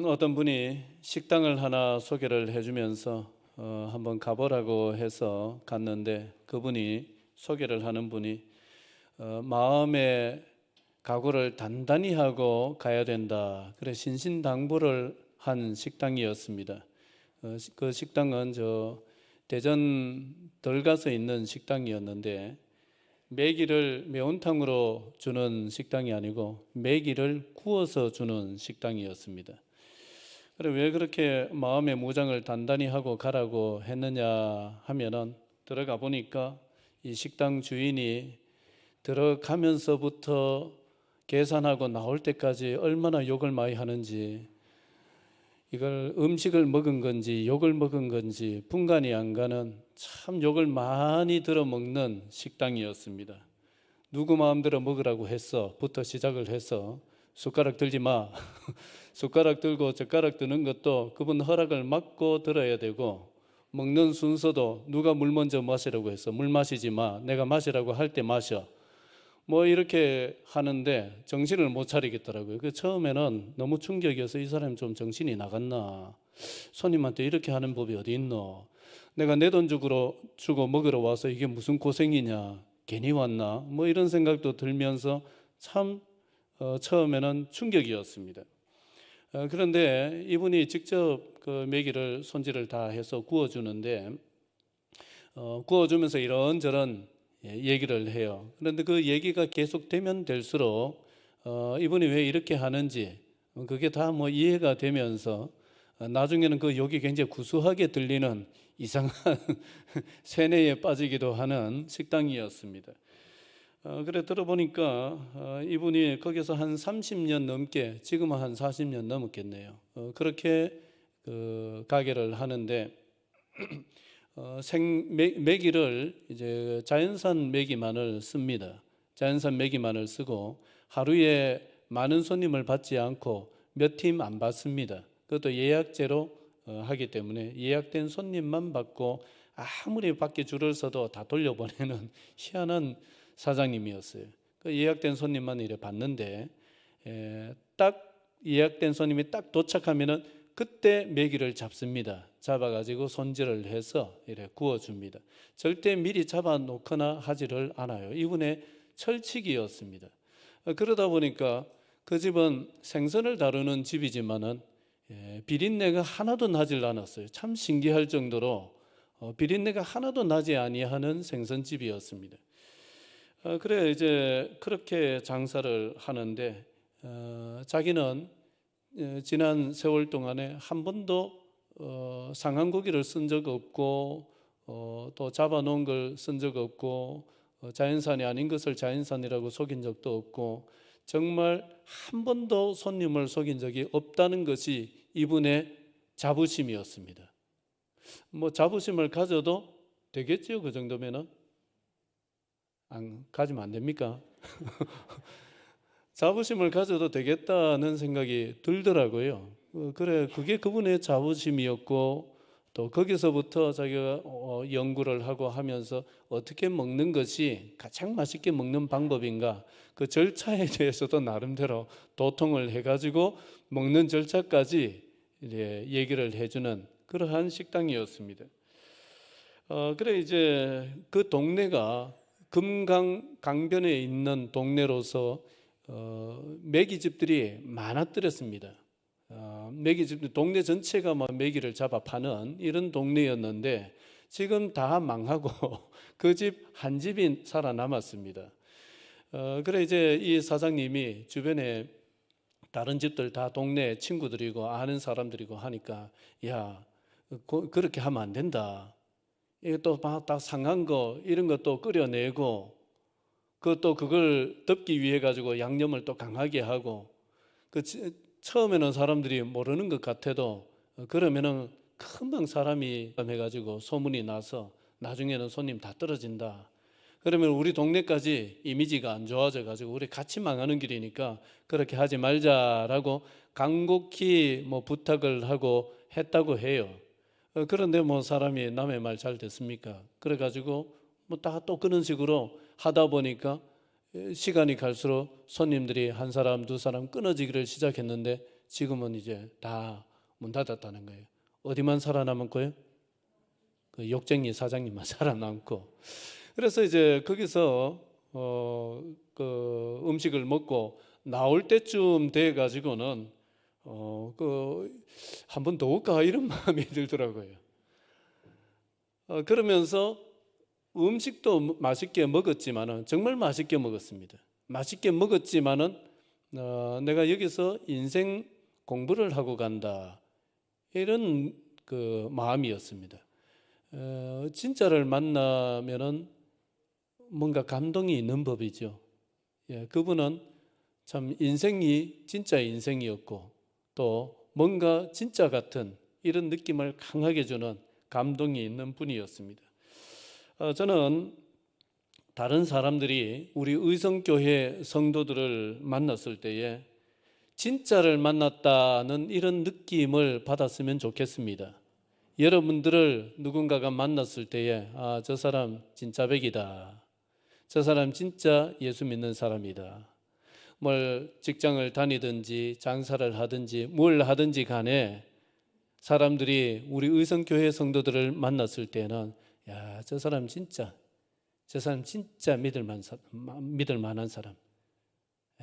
어떤 분이 식당을 하나 소개를 해주면서 한번 가보라고 해서 갔는데, 그분이 소개를 하는 분이 마음의 각오를 단단히 하고 가야 된다, 그래 신신당부를 한 식당이었습니다. 그 식당은 저 대전 들가서 있는 식당이었는데, 메기를 매운탕으로 주는 식당이 아니고 메기를 구워서 주는 식당이었습니다. 그래, 왜 그렇게 마음의 무장을 단단히 하고 가라고 했느냐 하면은, 들어가 보니까 이 식당 주인이 들어가면서부터 계산하고 나올 때까지 얼마나 욕을 많이 하는지, 이걸 음식을 먹은 건지 욕을 먹은 건지 분간이 안 가는 참 욕을 많이 들어 먹는 식당이었습니다. 누구 마음대로 먹으라고 했어 부터 시작을 해서, 숟가락 들지 마 숟가락 들고 젓가락 드는 것도 그분 허락을 받고 들어야 되고, 먹는 순서도 누가 물 먼저 마시라고 해서 물 마시지 마, 내가 마시라고 할 때 마셔, 뭐 이렇게 하는데 정신을 못 차리겠더라고요. 그 처음에는 너무 충격이어서, 이 사람이 좀 정신이 나갔나, 손님한테 이렇게 하는 법이 어디 있노, 내가 내 돈 주고 먹으러 와서 이게 무슨 고생이냐, 괜히 왔나, 뭐 이런 생각도 들면서 참 처음에는 충격이었습니다. 그런데 이분이 직접 그 메기를 손질을 다 해서 구워주는데, 구워주면서 이런저런 얘기를 해요. 그런데 그 얘기가 계속되면 될수록 이분이 왜 이렇게 하는지 그게 다 뭐 이해가 되면서, 나중에는 그 욕이 굉장히 구수하게 들리는 이상한 세뇌에 빠지기도 하는 식당이었습니다. 그래 들어보니까 이분이 거기서 한 30년 넘게, 지금은 한 40년 넘었겠네요. 그렇게 그 가게를 하는데, 메기를 이제 자연산 메기만을 씁니다. 자연산 메기만을 쓰고 하루에 많은 손님을 받지 않고 몇 팀 안 받습니다. 그것도 예약제로 하기 때문에 예약된 손님만 받고, 아무리 밖에 줄을 서도 다 돌려보내는 희한한 사장님이었어요. 그 예약된 손님만 이래 받는데, 딱 예약된 손님이 딱 도착하면은 그때 메기를 잡습니다. 잡아가지고 손질을 해서 이래 구워줍니다. 절대 미리 잡아놓거나 하지를 않아요. 이분의 철칙이었습니다. 그러다 보니까 그 집은 생선을 다루는 집이지만은 비린내가 하나도 나질 않았어요. 참 신기할 정도로 비린내가 하나도 나지 아니하는 생선집이었습니다. 그래 이제 그렇게 장사를 하는데, 자기는 지난 세월 동안에 한 번도 상한 고기를 쓴 적 없고, 또 잡아놓은 걸 쓴 적 없고, 자연산이 아닌 것을 자연산이라고 속인 적도 없고, 정말 한 번도 손님을 속인 적이 없다는 것이 이분의 자부심이었습니다. 뭐 자부심을 가져도 되겠죠, 그 정도면은. 가지면 안 됩니까? 자부심을 가져도 되겠다는 생각이 들더라고요. 그래, 그게 그분의 자부심이었고, 또 거기서부터 자기가 연구를 하고 하면서 어떻게 먹는 것이 가장 맛있게 먹는 방법인가, 그 절차에 대해서도 나름대로 도통을 해가지고 먹는 절차까지 얘기를 해주는 그러한 식당이었습니다. 그래 이제 그 동네가 금강 강변에 있는 동네로서 메기집들이 많았더랬습니다. 메기집들, 동네 전체가 막 메기를 잡아 파는 이런 동네였는데, 지금 다 망하고 그 집 한 집이 살아남았습니다. 그래 이제 이 사장님이 주변에 다른 집들 다 동네 친구들이고 아는 사람들이고 하니까, 야, 그렇게 하면 안 된다. 이게 또 다 상한 거 이런 것도 끓여내고, 그것도 그걸 덮기 위해 가지고 양념을 또 강하게 하고, 처음에는 사람들이 모르는 것 같아도 그러면은 금방 사람이 해가지고 소문이 나서 나중에는 손님 다 떨어진다. 그러면 우리 동네까지 이미지가 안 좋아져 가지고 우리 같이 망하는 길이니까 그렇게 하지 말자라고 간곡히 뭐 부탁을 하고 했다고 해요. 그런데 뭐 사람이 남의 말 잘 듣습니까? 그래가지고 뭐 다 또 그런 식으로 하다 보니까 시간이 갈수록 손님들이 한 사람 두 사람 끊어지기를 시작했는데, 지금은 이제 다 문 닫았다는 거예요. 어디만 살아남았고요? 그 욕쟁이 사장님만 살아남고. 그래서 이제 거기서 그 음식을 먹고 나올 때쯤 돼 가지고는 한 번 더 올까 이런 마음이 들더라고요. 그러면서 음식도 맛있게 먹었지만은 정말 맛있게 먹었습니다. 맛있게 먹었지만은 내가 여기서 인생 공부를 하고 간다 이런 그 마음이었습니다. 진짜를 만나면은 뭔가 감동이 있는 법이죠. 예, 그분은 참 인생이 진짜 인생이었고 또 뭔가 진짜 같은 이런 느낌을 강하게 주는 감동이 있는 분이었습니다. 저는 다른 사람들이 우리 의성교회 성도들을 만났을 때에 진짜를 만났다는 이런 느낌을 받았으면 좋겠습니다. 여러분들을 누군가가 만났을 때에 저 사람 진짜 백이다. 저 사람 진짜 예수 믿는 사람이다. 뭘 직장을 다니든지 장사를 하든지 뭘 하든지 간에 사람들이 우리 의성교회 성도들을 만났을 때는 저 사람 진짜 믿을 만한 사람,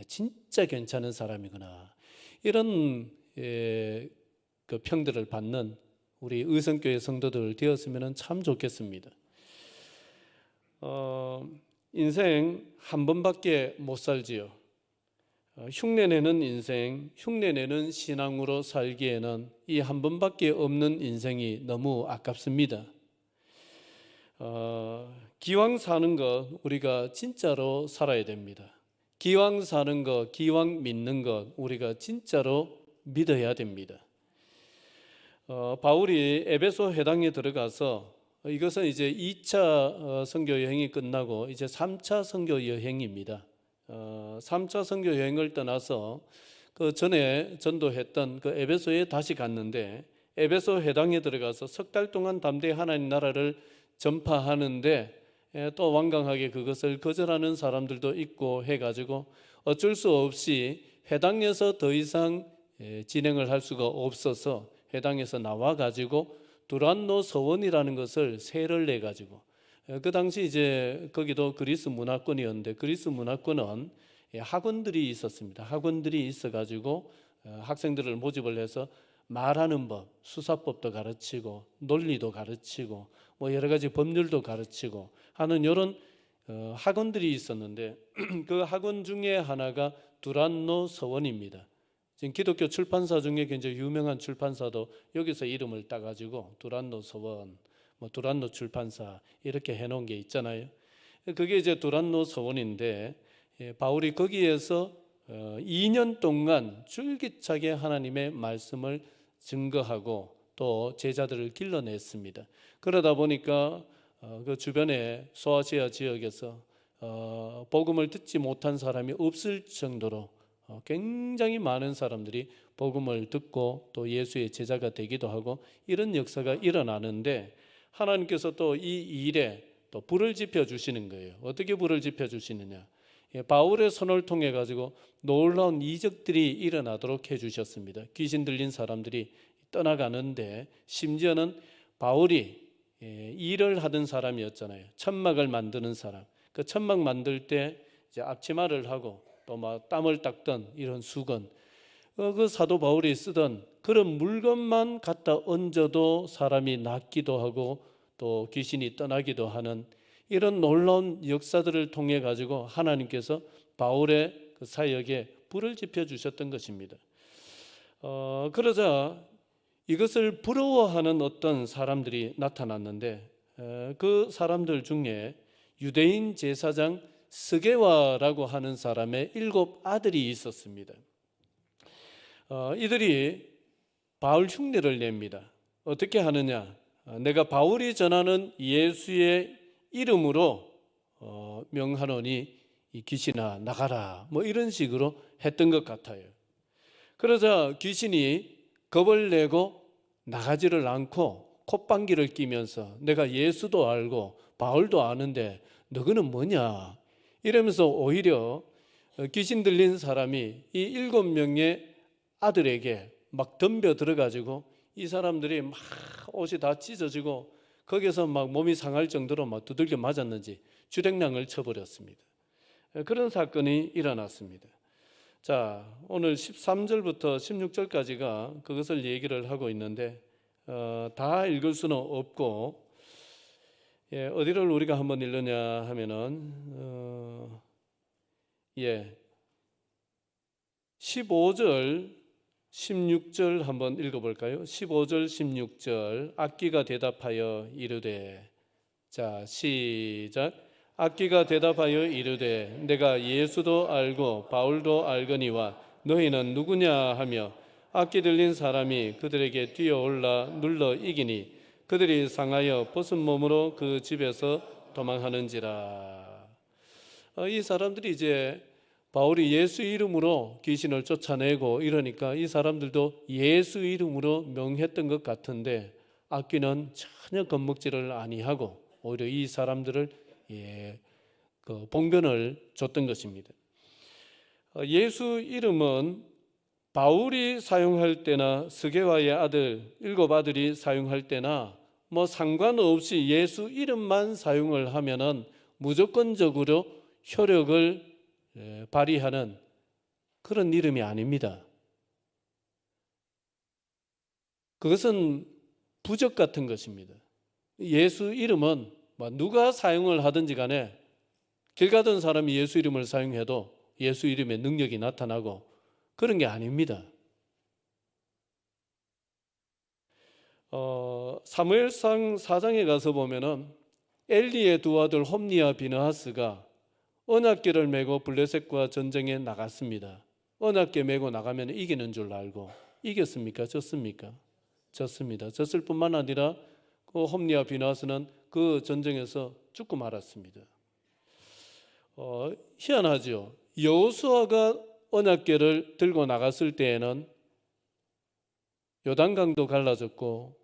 진짜 괜찮은 사람이구나. 이런 그 평들을 받는 우리 의성교회 성도들 되었으면 참 좋겠습니다. 인생 한 번밖에 못 살지요. 흉내내는 인생, 흉내내는 신앙으로 살기에는 이 한 번밖에 없는 인생이 너무 아깝습니다. 기왕 사는 것 우리가 진짜로 살아야 됩니다. 기왕 사는 것, 기왕 믿는 것 우리가 진짜로 믿어야 됩니다. 바울이 에베소 회당에 들어가서 이것은 이제 2차 선교 여행이 끝나고 이제 3차 선교 여행입니다. 3차 선교 여행을 떠나서 그 전에 전도했던 그 에베소에 다시 갔는데 에베소 회당에 들어가서 석 달 동안 담대히 하나님 나라를 전파하는데 또 완강하게 그것을 거절하는 사람들도 있고 해가지고 어쩔 수 없이 회당에서 더 이상 진행을 할 수가 없어서 회당에서 나와가지고 두란노 서원이라는 것을 세를 내가지고 그 당시 이제 거기도 그리스 문화권이었는데 그리스 문화권은 학원들이 있었습니다. 학원들이 있어가지고 학생들을 모집을 해서 말하는 법, 수사법도 가르치고 논리도 가르치고 뭐 여러 가지 법률도 가르치고 하는 이런 학원들이 있었는데 그 학원 중에 하나가 두란노 서원입니다. 지금 기독교 출판사 중에 굉장히 유명한 출판사도 여기서 이름을 따가지고 두란노 서원, 뭐 두란노 출판사 이렇게 해놓은 게 있잖아요. 그게 이제 두란노 서원인데 바울이 거기에서 2년 동안 줄기차게 하나님의 말씀을 증거하고 또 제자들을 길러냈습니다. 그러다 보니까 그 주변에 소아시아 지역에서 복음을 듣지 못한 사람이 없을 정도로 굉장히 많은 사람들이 복음을 듣고 또 예수의 제자가 되기도 하고 이런 역사가 일어나는데 하나님께서 또 이 일에 또 불을 지펴 주시는 거예요. 어떻게 불을 지펴 주시느냐? 바울의 손을 통해 가지고 놀라운 이적들이 일어나도록 해주셨습니다. 귀신 들린 사람들이 떠나가는데 심지어는 바울이 일을 하던 사람이었잖아요. 천막을 만드는 사람. 그 천막 만들 때 이제 앞치마를 하고 또 막 땀을 닦던 이런 수건. 그 사도 바울이 쓰던 그런 물건만 갖다 얹어도 사람이 낫기도 하고 또 귀신이 떠나기도 하는 이런 놀라운 역사들을 통해 가지고 하나님께서 바울의 그 사역에 불을 지펴 주셨던 것입니다. 그러자 이것을 부러워하는 어떤 사람들이 나타났는데 그 사람들 중에 유대인 제사장 스게와라고 하는 사람의 7 아들이 있었습니다. 이들이 바울 흉내를 냅니다. 어떻게 하느냐? 내가 바울이 전하는 예수의 이름으로 명하노니 이 귀신아 나가라 뭐 이런 식으로 했던 것 같아요. 그러자 귀신이 겁을 내고 나가지를 않고 콧방귀를 뀌면서 내가 예수도 알고 바울도 아는데 너희는 뭐냐 이러면서 오히려 귀신 들린 사람이 이 7명의 아들에게 막 덤벼 들어가지고 이 사람들이 막 옷이 다 찢어지고 거기서 막 몸이 상할 정도로 막 두들겨 맞았는지 주랭랑을 쳐버렸습니다. 그런 사건이 일어났습니다. 자, 오늘 13절부터 16절까지가 그것을 얘기를 하고 있는데 다 읽을 수는 없고 어디를 우리가 한번 읽느냐 하면은 15절 16절 한번 읽어볼까요? 15절 16절 악기가 대답하여 이르되, 자 시작. 악기가 대답하여 이르되 내가 예수도 알고 바울도 알거니와 너희는 누구냐 하며 악기 들린 사람이 그들에게 뛰어올라 눌러 이기니 그들이 상하여 벗은 몸으로 그 집에서 도망하는지라. 이 사람들이 이제 바울이 예수 이름으로 귀신을 쫓아내고 이러니까 이 사람들도 예수 이름으로 명했던 것 같은데 악귀는 전혀 겁먹지를 아니하고 오히려 이 사람들을 그 봉변을 줬던 것입니다. 예수 이름은 바울이 사용할 때나 스게와의 아들 7 아들이 사용할 때나 뭐 상관없이 예수 이름만 사용을 하면은 무조건적으로 효력을 발휘하는 그런 이름이 아닙니다. 그것은 부적 같은 것입니다. 예수 이름은 누가 사용을 하든지 간에 길 가던 사람이 예수 이름을 사용해도 예수 이름의 능력이 나타나고 그런 게 아닙니다. 사무엘상 4장에 가서 보면은 엘리의 두 아들 홈니와 비느하스가 언약궤를 메고 블레셋과 전쟁에 나갔습니다. 언약궤 메고 나가면 이기는 줄 알고 이겼습니까? 졌습니까? 졌습니다. 졌을 뿐만 아니라 그 홈니와 비느하스는 그 전쟁에서 죽고 말았습니다. 희한하죠. 여호수아가 언약궤를 들고 나갔을 때에는 요단강도 갈라졌고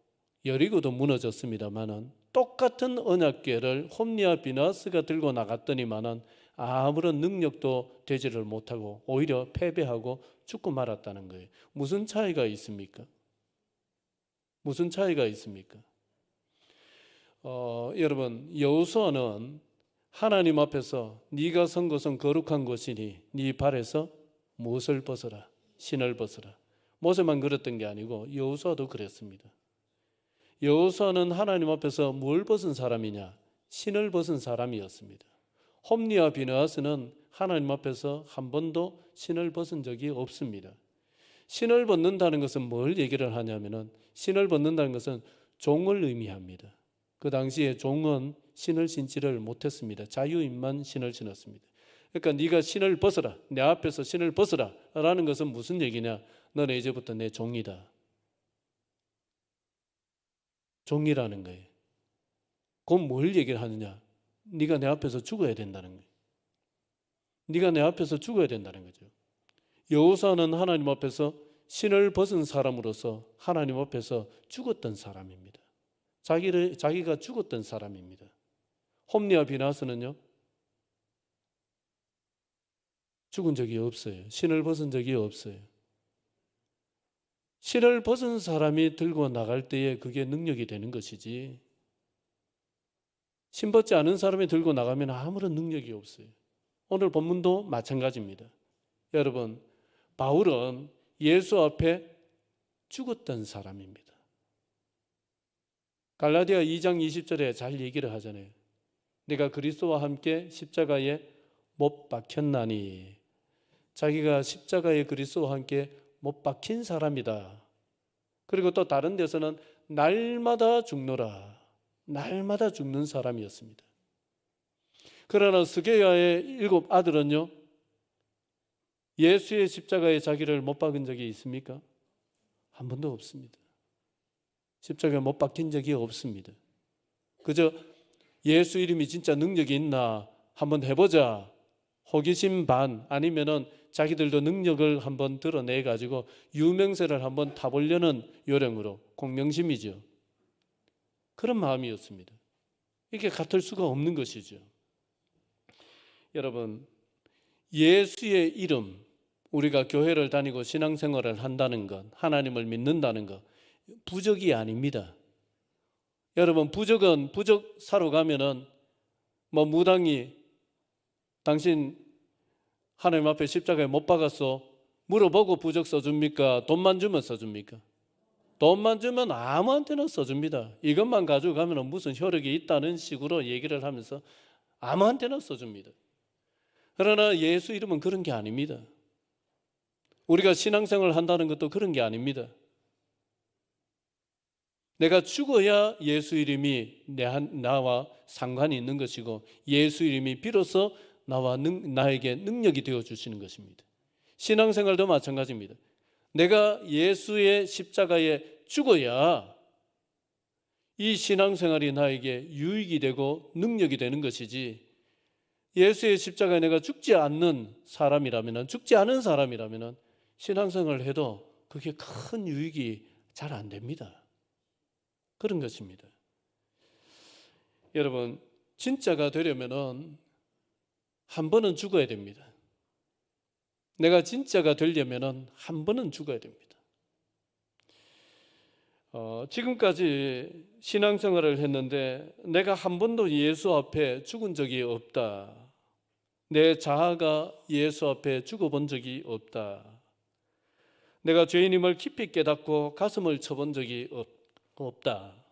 여리고도 무너졌습니다만은 똑같은 언약궤를 홈니와 비느하스가 들고 나갔더니만은 아무런 능력도 되지를 못하고 오히려 패배하고 죽고 말았다는 거예요. 무슨 차이가 있습니까? 무슨 차이가 있습니까? 여러분, 여호수아는 하나님 앞에서 네가 선 곳은 거룩한 곳이니 네 발에서 무엇을 벗어라? 신을 벗어라. 모세만 그랬던 게 아니고 여호수아도 그랬습니다. 여호수아는 하나님 앞에서 뭘 벗은 사람이냐? 신을 벗은 사람이었습니다. 홈니와 비느하스는 하나님 앞에서 한 번도 신을 벗은 적이 없습니다. 신을 벗는다는 것은 뭘 얘기를 하냐면은 신을 벗는다는 것은 종을 의미합니다. 그 당시에 종은 신을 신지를 못했습니다. 자유인만 신을 신었습니다. 그러니까 네가 신을 벗어라, 내 앞에서 신을 벗어라 라는 것은 무슨 얘기냐? 너는 이제부터 내 종이다. 종이라는 거예요. 그건 뭘 얘기를 하느냐? 네가 내 앞에서 죽어야 된다는 거예요. 네가 내 앞에서 죽어야 된다는 거죠. 여호수아는 하나님 앞에서 신을 벗은 사람으로서 하나님 앞에서 죽었던 사람입니다. 자기가 죽었던 사람입니다. 홈니와 비느하스는요, 죽은 적이 없어요. 신을 벗은 적이 없어요. 신을 벗은 사람이 들고 나갈 때에 그게 능력이 되는 것이지, 신 벗지 않은 사람이 들고 나가면 아무런 능력이 없어요. 오늘 본문도 마찬가지입니다. 여러분, 바울은 예수 앞에 죽었던 사람입니다. 갈라디아 2장 20절에 잘 얘기를 하잖아요. 내가 그리스도와 함께 십자가에 못 박혔나니. 자기가 십자가에 그리스도와 함께 못 박힌 사람이다. 그리고 또 다른 데서는 날마다 죽노라. 날마다 죽는 사람이었습니다. 그러나 스게야의 7 아들은요, 예수의 십자가에 자기를 못 박은 적이 있습니까? 한 번도 없습니다. 십자가에 못 박힌 적이 없습니다. 그저 예수 이름이 진짜 능력이 있나 한번 해보자, 호기심 반, 아니면은 자기들도 능력을 한번 드러내 가지고 유명세를 한번 타보려는 요령으로, 공명심이죠. 그런 마음이었습니다. 이게 같을 수가 없는 것이죠. 여러분, 예수의 이름, 우리가 교회를 다니고 신앙생활을 한다는 것, 하나님을 믿는다는 것, 부적이 아닙니다. 여러분, 부적은 부적 사러 가면은 뭐 무당이 당신 하나님 앞에 십자가에 못 박았어 물어보고 부적 써줍니까? 돈만 주면 써줍니까? 돈만 주면 아무한테나 써줍니다. 이것만 가지고 가면 무슨 효력이 있다는 식으로 얘기를 하면서 아무한테나 써줍니다. 그러나 예수 이름은 그런 게 아닙니다. 우리가 신앙생활을 한다는 것도 그런 게 아닙니다. 내가 죽어야 예수 이름이 나와 상관이 있는 것이고 예수 이름이 비로소 나에게 능력이 되어주시는 것입니다. 신앙생활도 마찬가지입니다. 내가 예수의 십자가에 죽어야 이 신앙생활이 나에게 유익이 되고 능력이 되는 것이지, 예수의 십자가에 내가 죽지 않는 사람이라면, 죽지 않은 사람이라면 신앙생활을 해도 그게 큰 유익이 잘 안 됩니다. 그런 것입니다. 여러분, 진짜가 되려면 한 번은 죽어야 됩니다. 내가 진짜가 되려면 한 번은 죽어야 됩니다. 지금까지 신앙생활을 했는데 내가 한 번도 예수 앞에 죽은 적이 없다. 내 자아가 예수 앞에 죽어본 적이 없다. 내가 죄인임을 깊이 깨닫고 가슴을 쳐본 적이 없다.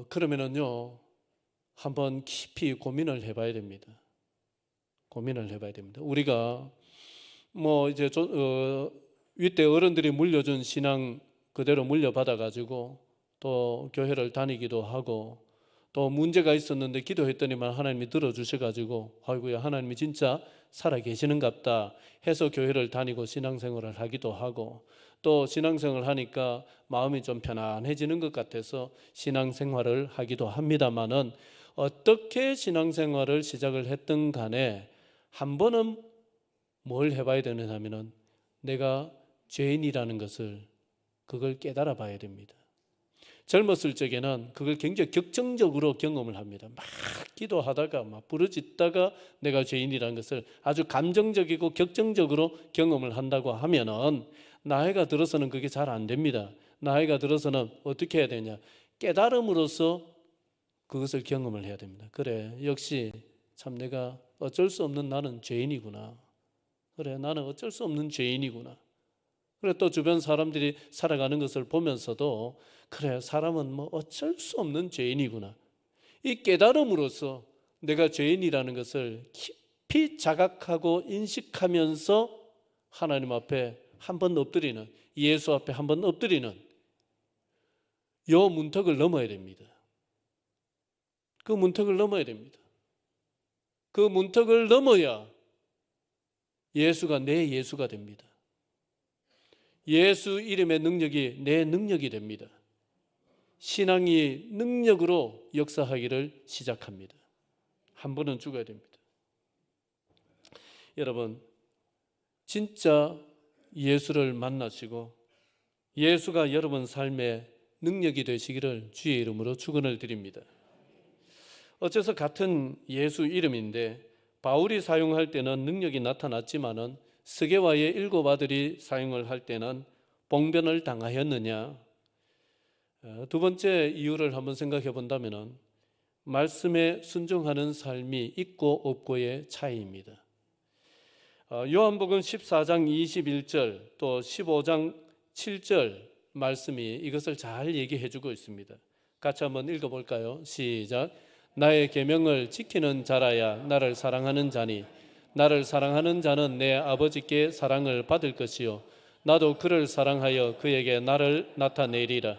그러면은요, 한번 깊이 고민을 해봐야 됩니다. 고민을 해봐야 됩니다. 우리가 뭐 이제 윗대 어른들이 물려준 신앙 그대로 물려받아가지고 또 교회를 다니기도 하고 또 문제가 있었는데 기도했더니만 하나님이 들어주셔가지고 아이고야 하나님이 진짜 살아계시는갑다 해서 교회를 다니고 신앙생활을 하기도 하고 또 신앙생활을 하니까 마음이 좀 편안해지는 것 같아서 신앙생활을 하기도 합니다만은 어떻게 신앙생활을 시작을 했든 간에 한 번은 뭘 해봐야 되느냐면은 내가 죄인이라는 것을 그걸 깨달아 봐야 됩니다. 젊었을 적에는 그걸 굉장히 격정적으로 경험을 합니다. 막 기도하다가 막 부르짖다가 내가 죄인이라는 것을 아주 감정적이고 격정적으로 경험을 한다고 하면은 나이가 들어서는 그게 잘 안 됩니다. 나이가 들어서는 어떻게 해야 되냐? 깨달음으로써 그것을 경험을 해야 됩니다. 그래, 역시 참 내가 어쩔 수 없는 나는 죄인이구나. 그래, 나는 어쩔 수 없는 죄인이구나. 그래, 또 주변 사람들이 살아가는 것을 보면서도 그래, 사람은 뭐 어쩔 수 없는 죄인이구나. 이 깨달음으로써 내가 죄인이라는 것을 깊이 자각하고 인식하면서 하나님 앞에 한 번 엎드리는, 예수 앞에 한 번 엎드리는 요 문턱을 넘어야 됩니다. 그 문턱을 넘어야 됩니다. 그 문턱을 넘어야 예수가 내 예수가 됩니다. 예수 이름의 능력이 내 능력이 됩니다. 신앙이 능력으로 역사하기를 시작합니다. 한 번은 죽어야 됩니다. 여러분, 진짜 예수를 만나시고 예수가 여러분 삶의 능력이 되시기를 주의 이름으로 축원을 드립니다. 어째서 같은 예수 이름인데 바울이 사용할 때는 능력이 나타났지만은 스게와의 7 아들이 사용을 할 때는 봉변을 당하였느냐? 두 번째 이유를 한번 생각해 본다면은 말씀에 순종하는 삶이 있고 없고의 차이입니다. 요한복음 14장 21절 또 15장 7절 말씀이 이것을 잘 얘기해 주고 있습니다. 같이 한번 읽어볼까요? 시작. 나의 계명을 지키는 자라야 나를 사랑하는 자니 나를 사랑하는 자는 내 아버지께 사랑을 받을 것이요 나도 그를 사랑하여 그에게 나를 나타내리라.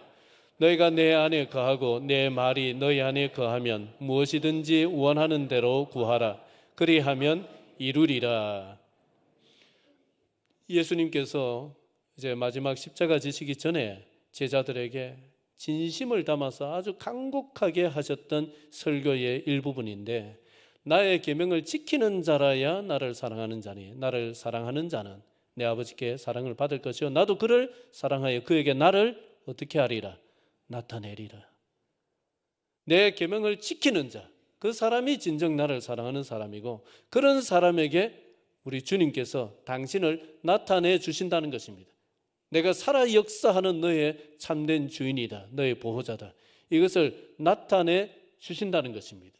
너희가 내 안에 거하고 내 말이 너희 안에 거하면 무엇이든지 원하는 대로 구하라. 그리하면 이루리라. 예수님께서 이제 마지막 십자가 지시기 전에 제자들에게 진심을 담아서 아주 간곡하게 하셨던 설교의 일부분인데 나의 계명을 지키는 자라야 나를 사랑하는 자니 나를 사랑하는 자는 내 아버지께 사랑을 받을 것이요 나도 그를 사랑하여 그에게 나를 어떻게 하리라? 나타내리라. 내 계명을 지키는 자, 그 사람이 진정 나를 사랑하는 사람이고 그런 사람에게 우리 주님께서 당신을 나타내 주신다는 것입니다. 내가 살아 역사하는 너의 참된 주인이다. 너의 보호자다. 이것을 나타내 주신다는 것입니다.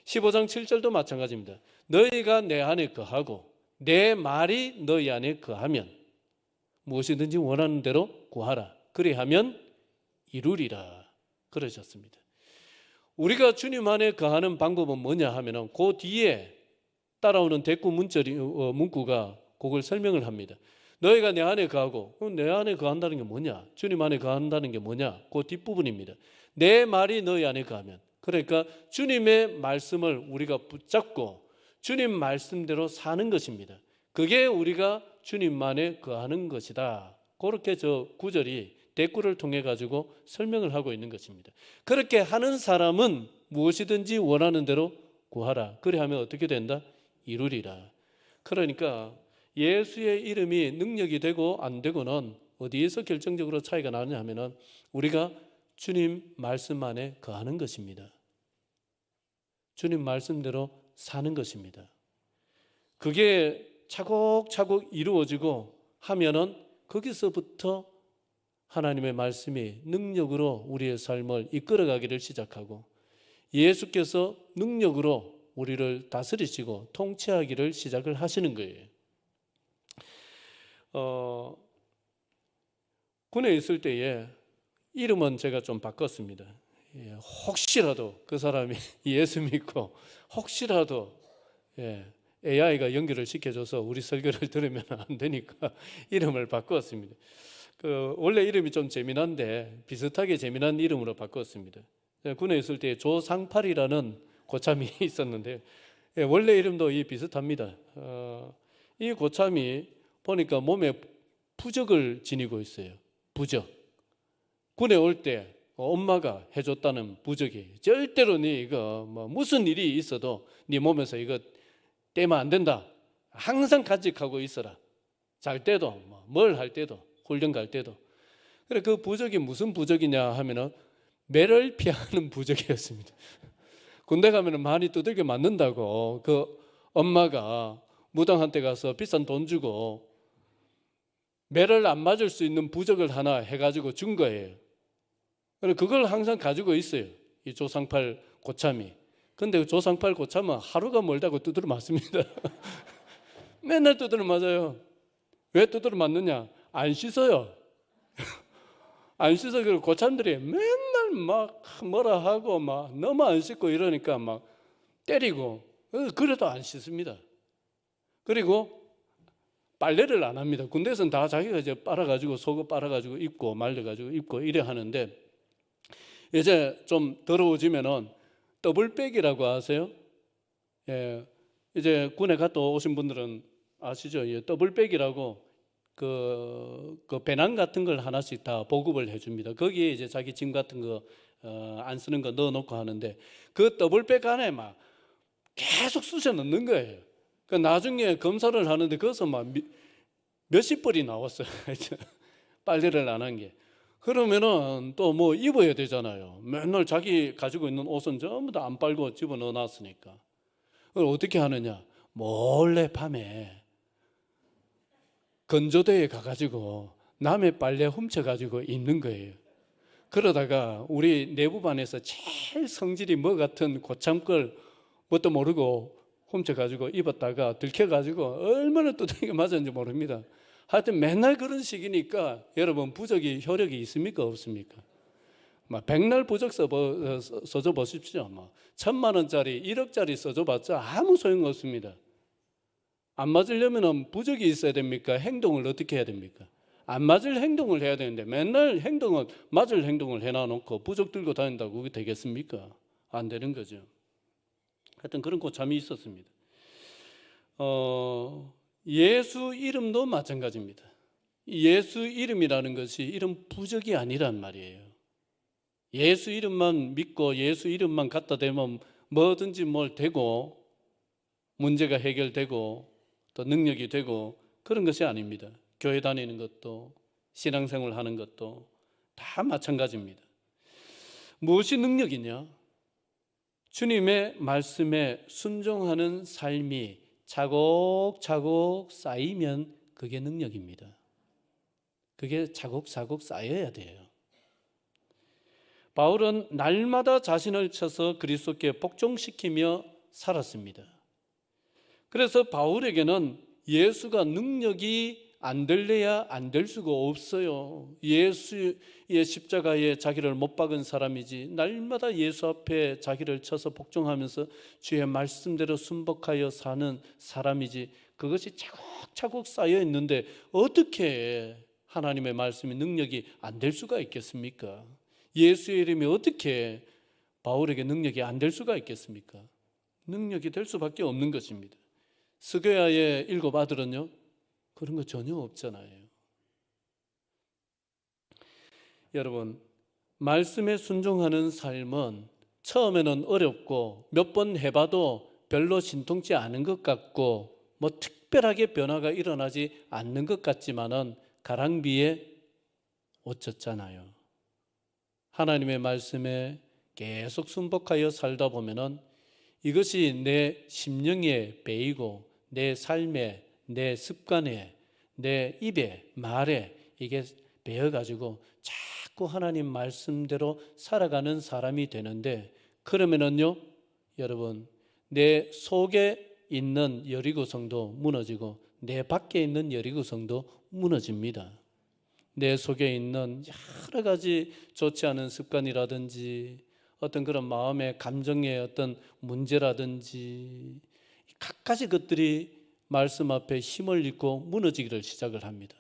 15장 7절도 마찬가지입니다. 너희가 내 안에 거하고 내 말이 너희 안에 거하면 무엇이든지 원하는 대로 구하라. 그리하면 이루리라. 그러셨습니다. 우리가 주님 안에 거하는 방법은 뭐냐 하면은 그 뒤에 따라오는 대꾸 문구가 그걸 설명을 합니다. 너희가 내 안에 거하고, 내 안에 거한다는 게 뭐냐? 주님 안에 거한다는 게 뭐냐? 그 뒷부분입니다. 내 말이 너희 안에 거하면, 그러니까 주님의 말씀을 우리가 붙잡고 주님 말씀대로 사는 것입니다. 그게 우리가 주님 안에 거하는 것이다. 그렇게 저 구절이 대꾸를 통해 가지고 설명을 하고 있는 것입니다. 그렇게 하는 사람은 무엇이든지 원하는 대로 구하라. 그래 하면 어떻게 된다? 이루리라. 그러니까 예수의 이름이 능력이 되고 안 되고는 어디에서 결정적으로 차이가 나느냐 하면은 우리가 주님 말씀 안에 거하는 것입니다. 주님 말씀대로 사는 것입니다. 그게 차곡차곡 이루어지고 하면은 거기서부터 하나님의 말씀이 능력으로 우리의 삶을 이끌어가기를 시작하고 예수께서 능력으로 우리를 다스리시고 통치하기를 시작을 하시는 거예요. 군에 있을 때에 이름은 제가 좀 바꿨습니다. 혹시라도 그 사람이 예수 믿고 혹시라도 AI가 연결을 시켜줘서 우리 설교를 들으면 안 되니까 이름을 바꿨습니다. 원래 이름이 좀 재미난데 비슷하게 재미난 이름으로 바꿨습니다. 군에 있을 때 조상팔이라는 고참이 있었는데 원래 이름도 비슷합니다. 이 고참이 보니까 몸에 부적을 지니고 있어요. 부적. 군에 올 때 엄마가 해줬다는 부적이 절대로 네 이거 무슨 일이 있어도 네 몸에서 이거 떼면 안 된다. 항상 간직하고 있어라. 잘 때도 뭘 할 때도 훈련 갈 때도. 그래 그 부적이 무슨 부적이냐 하면은 매를 피하는 부적이었습니다. 군대 가면은 많이 두들겨 맞는다고 그 엄마가 무당한테 가서 비싼 돈 주고 매를 안 맞을 수 있는 부적을 하나 해가지고 준 거예요. 그래 그걸 항상 가지고 있어요. 이 조상팔 고참이. 근데 조상팔 고참은 하루가 멀다고 두드려 맞습니다. 맨날 두드려 맞아요. 왜 두드려 맞느냐? 안 씻어요. 안 씻어. 그 고참들이 맨날 막 뭐라 하고 막 너무 안 씻고 이러니까 막 때리고 그래도 안 씻습니다. 그리고 빨래를 안 합니다. 군대에서는 다 자기가 이제 빨아가지고 속옷 빨아가지고 입고 말려가지고 입고 이래 하는데 이제 좀 더러워지면은 더블백이라고 아세요? 예, 이제 군에 갔다 오신 분들은 아시죠? 예, 더블백이라고 그 배낭 같은 걸 하나씩 다 보급을 해줍니다. 거기에 이제 자기 짐 같은 거 안 쓰는 거 넣어놓고 하는데 그 더블백 안에 막 계속 쑤셔 넣는 거예요. 그 나중에 검사를 하는데 거기서 막 몇십 벌이 나왔어요. 빨래를 안 한 게. 그러면은 또 뭐 입어야 되잖아요. 맨날 자기 가지고 있는 옷은 전부 다 안 빨고 집어넣어 놨으니까. 그걸 어떻게 하느냐? 몰래 밤에 건조대에 가가지고 남의 빨래 훔쳐가지고 입는 거예요. 그러다가 우리 내부반에서 제일 성질이 뭐 같은 고참 걸 뭣도 모르고 훔쳐가지고 입었다가 들켜가지고 얼마나 두들겨 맞았는지 모릅니다. 하여튼 맨날 그런 식이니까 여러분 부적이 효력이 있습니까? 없습니까? 막 백날 부적 써줘 보십시오. 1,000만 원짜리 1억짜리 써줘봤자 아무 소용 없습니다. 안 맞으려면 부적이 있어야 됩니까? 행동을 어떻게 해야 됩니까? 안 맞을 행동을 해야 되는데 맨날 행동은 맞을 행동을 해놔놓고 부적 들고 다닌다고 그게 되겠습니까? 안 되는 거죠. 하여튼 그런 고참이 있었습니다. 예수 이름도 마찬가지입니다. 예수 이름이라는 것이 이런 부적이 아니란 말이에요. 예수 이름만 믿고 예수 이름만 갖다 대면 뭐든지 뭘 되고 문제가 해결되고 또 능력이 되고 그런 것이 아닙니다. 교회 다니는 것도 신앙생활 하는 것도 다 마찬가지입니다. 무엇이 능력이냐? 주님의 말씀에 순종하는 삶이 차곡차곡 쌓이면 그게 능력입니다. 그게 차곡차곡 쌓여야 돼요. 바울은 날마다 자신을 쳐서 그리스도께 복종시키며 살았습니다. 그래서 바울에게는 예수가 능력이 안 될래야 안 될 수가 없어요. 예수의 십자가에 자기를 못 박은 사람이지, 날마다 예수 앞에 자기를 쳐서 복종하면서 주의 말씀대로 순복하여 사는 사람이지, 그것이 차곡차곡 쌓여 있는데 어떻게 하나님의 말씀이 능력이 안 될 수가 있겠습니까? 예수의 이름이 어떻게 바울에게 능력이 안 될 수가 있겠습니까? 능력이 될 수밖에 없는 것입니다. 스게야의 7 아들은요, 그런 거 전혀 없잖아요. 여러분, 말씀에 순종하는 삶은 처음에는 어렵고 몇 번 해봐도 별로 신통치 않은 것 같고 뭐 특별하게 변화가 일어나지 않는 것 같지만은 가랑비에 옷 젖잖아요. 하나님의 말씀에 계속 순복하여 살다 보면은 이것이 내 심령에 배이고 내 삶에, 내 습관에, 내 입에, 말에 이게 배어가지고 자꾸 하나님 말씀대로 살아가는 사람이 되는데, 그러면은요, 여러분, 내 속에 있는 여리고성도 무너지고 내 밖에 있는 여리고성도 무너집니다. 내 속에 있는 여러 가지 좋지 않은 습관이라든지 어떤 그런 마음의 감정의 어떤 문제라든지 갖가지 것들이 말씀 앞에 힘을 잃고 무너지기를 시작을 합니다.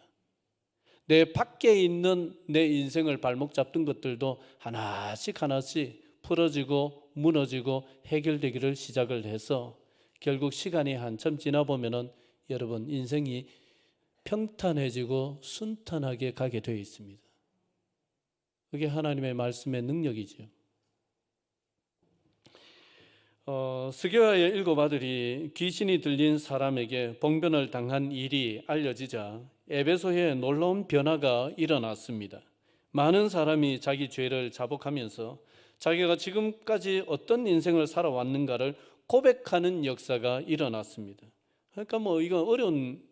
내 밖에 있는 내 인생을 발목 잡던 것들도 하나씩 풀어지고 무너지고 해결되기를 시작을 해서 결국 시간이 한참 지나 보면은 여러분, 인생이 평탄해지고 순탄하게 가게 되어 있습니다. 그게 하나님의 말씀의 능력이죠. 스게야의 7 아들이 귀신이 들린 사람에게 봉변을 당한 일이 알려지자 에베소에 놀라운 변화가 일어났습니다. 많은 사람이 자기 죄를 자복하면서 자기가 지금까지 어떤 인생을 살아왔는가를 고백하는 역사가 일어났습니다. 그러니까 이건 어려운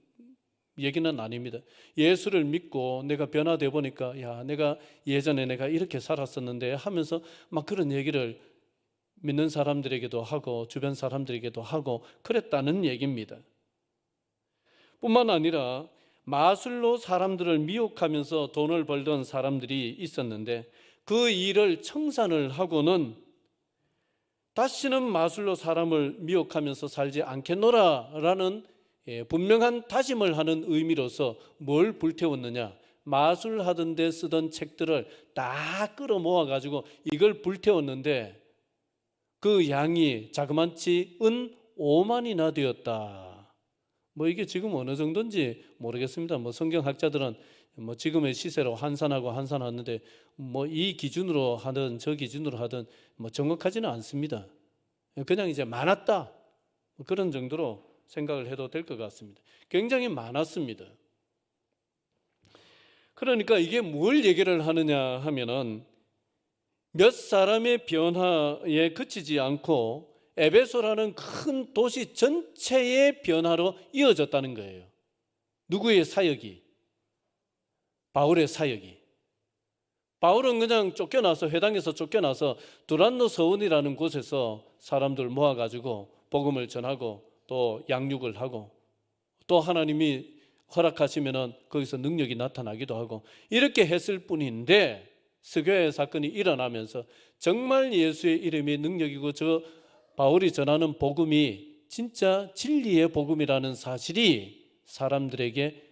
얘기는 아닙니다. 예수를 믿고 내가 변화되어 보니까 내가 예전에 내가 이렇게 살았었는데 하면서 막 그런 얘기를 믿는 사람들에게도 하고 주변 사람들에게도 하고 그랬다는 얘기입니다. 뿐만 아니라 마술로 사람들을 미혹하면서 돈을 벌던 사람들이 있었는데 그 일을 청산을 하고는 다시는 마술로 사람을 미혹하면서 살지 않겠노라라는 분명한 다짐을 하는 의미로서 뭘 불태웠느냐, 마술하던 데 쓰던 책들을 다 끌어모아 가지고 이걸 불태웠는데 그 양이 자그만치 은 5만이나 되었다. 이게 지금 어느 정도인지 모르겠습니다. 성경학자들은 지금의 시세로 환산하는데 이 기준으로 하든 저 기준으로 하든 정확하지는 않습니다. 그냥 이제 많았다, 그런 정도로 생각을 해도 될 것 같습니다. 굉장히 많았습니다. 그러니까 이게 뭘 얘기를 하느냐 하면은 몇 사람의 변화에 그치지 않고 에베소라는 큰 도시 전체의 변화로 이어졌다는 거예요. 누구의 사역이? 바울의 사역이. 바울은 그냥 회당에서 쫓겨나서 두란노 서원이라는 곳에서 사람들 모아가지고 복음을 전하고 또 양육을 하고 또 하나님이 허락하시면은 거기서 능력이 나타나기도 하고 이렇게 했을 뿐인데, 스게야 사건이 일어나면서 정말 예수의 이름이 능력이고 저 바울이 전하는 복음이 진짜 진리의 복음이라는 사실이 사람들에게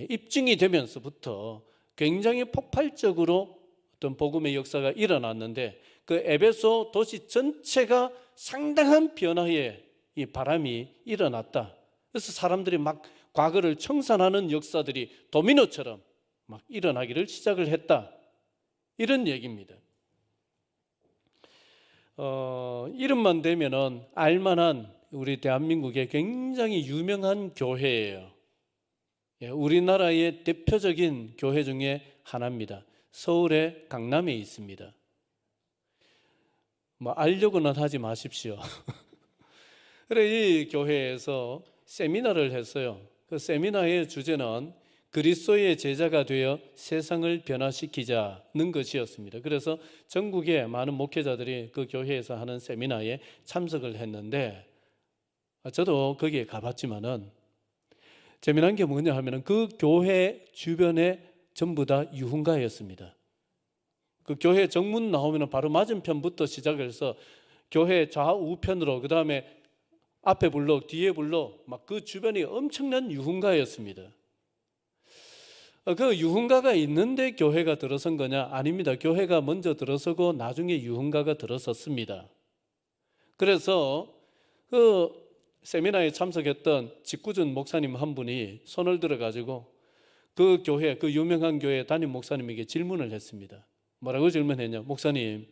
입증이 되면서부터 굉장히 폭발적으로 어떤 복음의 역사가 일어났는데, 그 에베소 도시 전체가 상당한 변화의 이 바람이 일어났다. 그래서 사람들이 막 과거를 청산하는 역사들이 도미노처럼 막 일어나기를 시작을 했다, 이런 얘기입니다. 이름만 되면은 알만한 우리 대한민국의 굉장히 유명한 교회예요. 우리나라의 대표적인 교회 중에 하나입니다. 서울의 강남에 있습니다. 알려고는 하지 마십시오. 그래, 이 교회에서 세미나를 했어요. 그 세미나의 주제는 그리스도의 제자가 되어 세상을 변화시키자는 것이었습니다. 그래서 전국의 많은 목회자들이 그 교회에서 하는 세미나에 참석을 했는데, 저도 거기에 가봤지만은 재미난 게 뭐냐 하면은 그 교회 주변에 전부 다 유흥가였습니다. 그 교회 정문 나오면은 바로 맞은편부터 시작해서 교회 좌우편으로, 그 다음에 앞에 블록, 뒤에 블록, 막 그 주변이 엄청난 유흥가였습니다. 그 유흥가가 있는데 교회가 들어선 거냐? 아닙니다. 교회가 먼저 들어서고 나중에 유흥가가 들어섰습니다. 그래서 그 세미나에 참석했던 직구준 목사님 한 분이 손을 들어가지고 그 교회, 그 유명한 교회 담임 목사님에게 질문을 했습니다. 뭐라고 질문했냐? 목사님,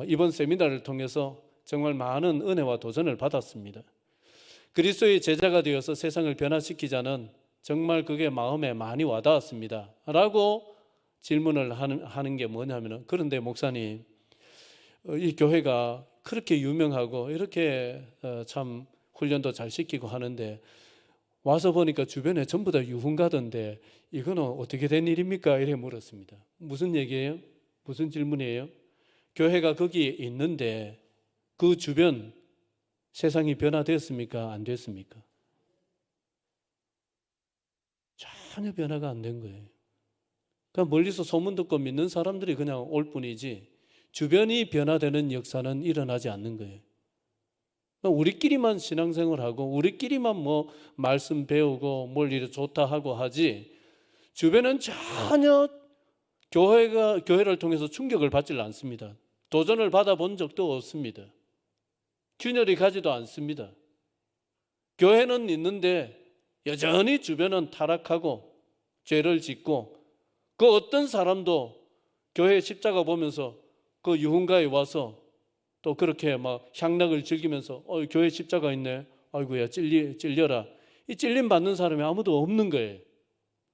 이번 세미나를 통해서 정말 많은 은혜와 도전을 받았습니다. 그리스도의 제자가 되어서 세상을 변화시키자는 정말 그게 마음에 많이 와닿았습니다. 라고 질문을 하는 게 뭐냐면, 그런데 목사님, 이 교회가 그렇게 유명하고 이렇게 참 훈련도 잘 시키고 하는데 와서 보니까 주변에 전부 다 유흥가던데 이거는 어떻게 된 일입니까? 이렇게 물었습니다. 무슨 얘기예요? 무슨 질문이에요? 교회가 거기 있는데 그 주변 세상이 변화됐습니까? 안 됐습니까? 전혀 변화가 안 된 거예요. 그냥 멀리서 소문 듣고 믿는 사람들이 그냥 올 뿐이지 주변이 변화되는 역사는 일어나지 않는 거예요. 우리끼리만 신앙생활하고 우리끼리만 뭐 말씀 배우고 뭘 이래 좋다 하고 하지, 주변은 전혀 교회를 통해서 충격을 받질 않습니다. 도전을 받아본 적도 없습니다. 균열이 가지도 않습니다. 교회는 있는데 여전히 주변은 타락하고 죄를 짓고, 그 어떤 사람도 교회 십자가 보면서 그 유흥가에 와서 또 그렇게 막 향락을 즐기면서 교회 십자가 있네, 아이고야 찔려라, 이 찔림 받는 사람이 아무도 없는 거예요.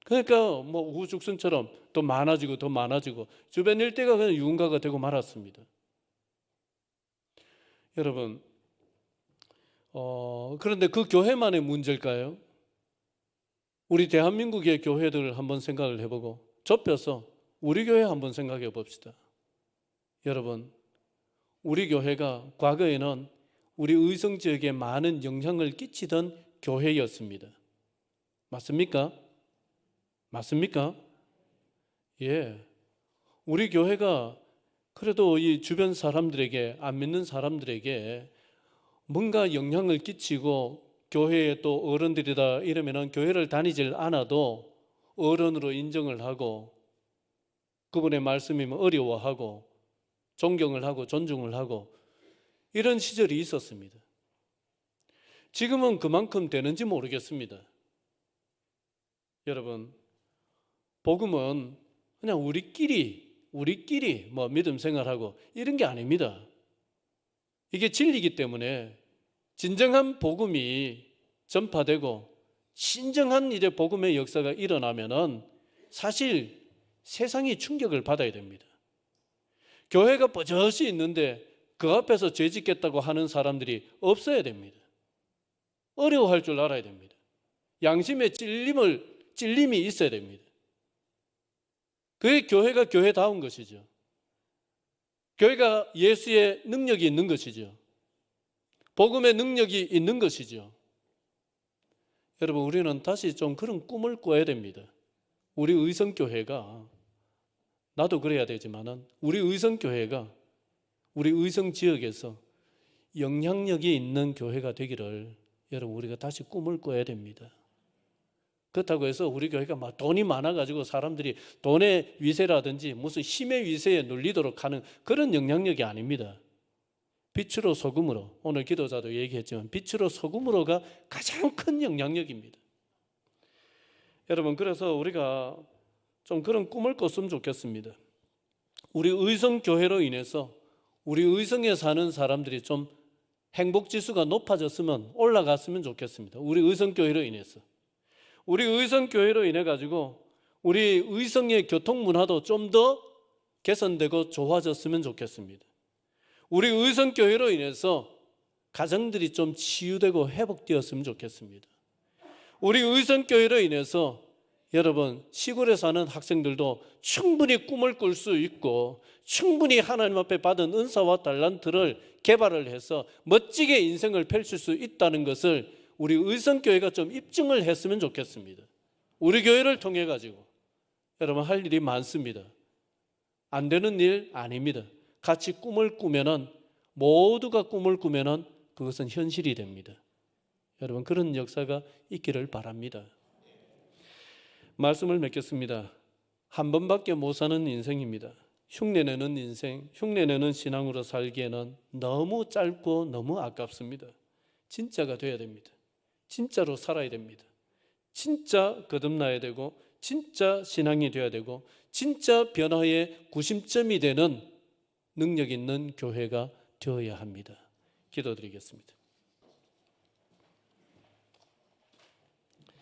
그러니까 뭐 우후죽순처럼 더 많아지고 더 많아지고 주변 일대가 그냥 유흥가가 되고 말았습니다. 여러분, 그런데 그 교회만의 문제일까요? 우리 대한민국의 교회들을 한번 생각을 해보고 좁혀서 우리 교회 한번 생각해 봅시다. 여러분, 우리 교회가 과거에는 우리 의성 지역에 많은 영향을 끼치던 교회였습니다. 맞습니까? 맞습니까? 예. 우리 교회가 그래도 이 주변 사람들에게, 안 믿는 사람들에게 뭔가 영향을 끼치고, 교회에 또 어른들이다 이러면은 교회를 다니질 않아도 어른으로 인정을 하고 그분의 말씀이면 어려워하고 존경을 하고 존중을 하고 이런 시절이 있었습니다. 지금은 그만큼 되는지 모르겠습니다. 여러분, 복음은 그냥 우리끼리 뭐 믿음 생활하고 이런 게 아닙니다. 이게 진리이기 때문에 진정한 복음이 전파되고 진정한 이제 복음의 역사가 일어나면은 사실 세상이 충격을 받아야 됩니다. 교회가 버젓이 있는데 그 앞에서 죄 짓겠다고 하는 사람들이 없어야 됩니다. 어려워할 줄 알아야 됩니다. 양심의 찔림이 있어야 됩니다. 그게 교회가 교회다운 것이죠. 교회가 예수의 능력이 있는 것이죠. 복음의 능력이 있는 것이죠. 여러분, 우리는 다시 좀 그런 꿈을 꿔야 됩니다. 우리 의성교회가, 나도 그래야 되지만은 우리 의성교회가 우리 의성 지역에서 영향력이 있는 교회가 되기를 여러분, 우리가 다시 꿈을 꿔야 됩니다. 그렇다고 해서 우리 교회가 막 돈이 많아가지고 사람들이 돈의 위세라든지 무슨 힘의 위세에 눌리도록 하는 그런 영향력이 아닙니다. 빛으로 소금으로, 오늘 기도자도 얘기했지만 빛으로 소금으로가 가장 큰 영향력입니다. 여러분, 그래서 우리가 좀 그런 꿈을 꿨으면 좋겠습니다. 우리 의성교회로 인해서 우리 의성에 사는 사람들이 좀 행복지수가 높아졌으면, 올라갔으면 좋겠습니다. 우리 의성교회로 인해서. 우리 의성교회로 인해 가지고 우리 의성의 교통문화도 좀 더 개선되고 좋아졌으면 좋겠습니다. 우리 의성교회로 인해서 가정들이 좀 치유되고 회복되었으면 좋겠습니다. 우리 의성교회로 인해서 여러분 시골에 사는 학생들도 충분히 꿈을 꿀 수 있고 충분히 하나님 앞에 받은 은사와 달란트를 개발을 해서 멋지게 인생을 펼칠 수 있다는 것을 우리 의성교회가 좀 입증을 했으면 좋겠습니다. 우리 교회를 통해 가지고 여러분 할 일이 많습니다. 안 되는 일 아닙니다. 같이 꿈을 꾸면은 모두가 꿈을 꾸면은 그것은 현실이 됩니다. 여러분 그런 역사가 있기를 바랍니다. 말씀을 맺겠습니다. 한 번밖에 못 사는 인생입니다. 흉내내는 인생, 흉내내는 신앙으로 살기에는 너무 짧고 너무 아깝습니다. 진짜가 돼야 됩니다. 진짜로 살아야 됩니다. 진짜 거듭나야 되고 진짜 신앙이 되어야 되고 진짜 변화의 구심점이 되는 능력 있는 교회가 되어야 합니다. 기도드리겠습니다.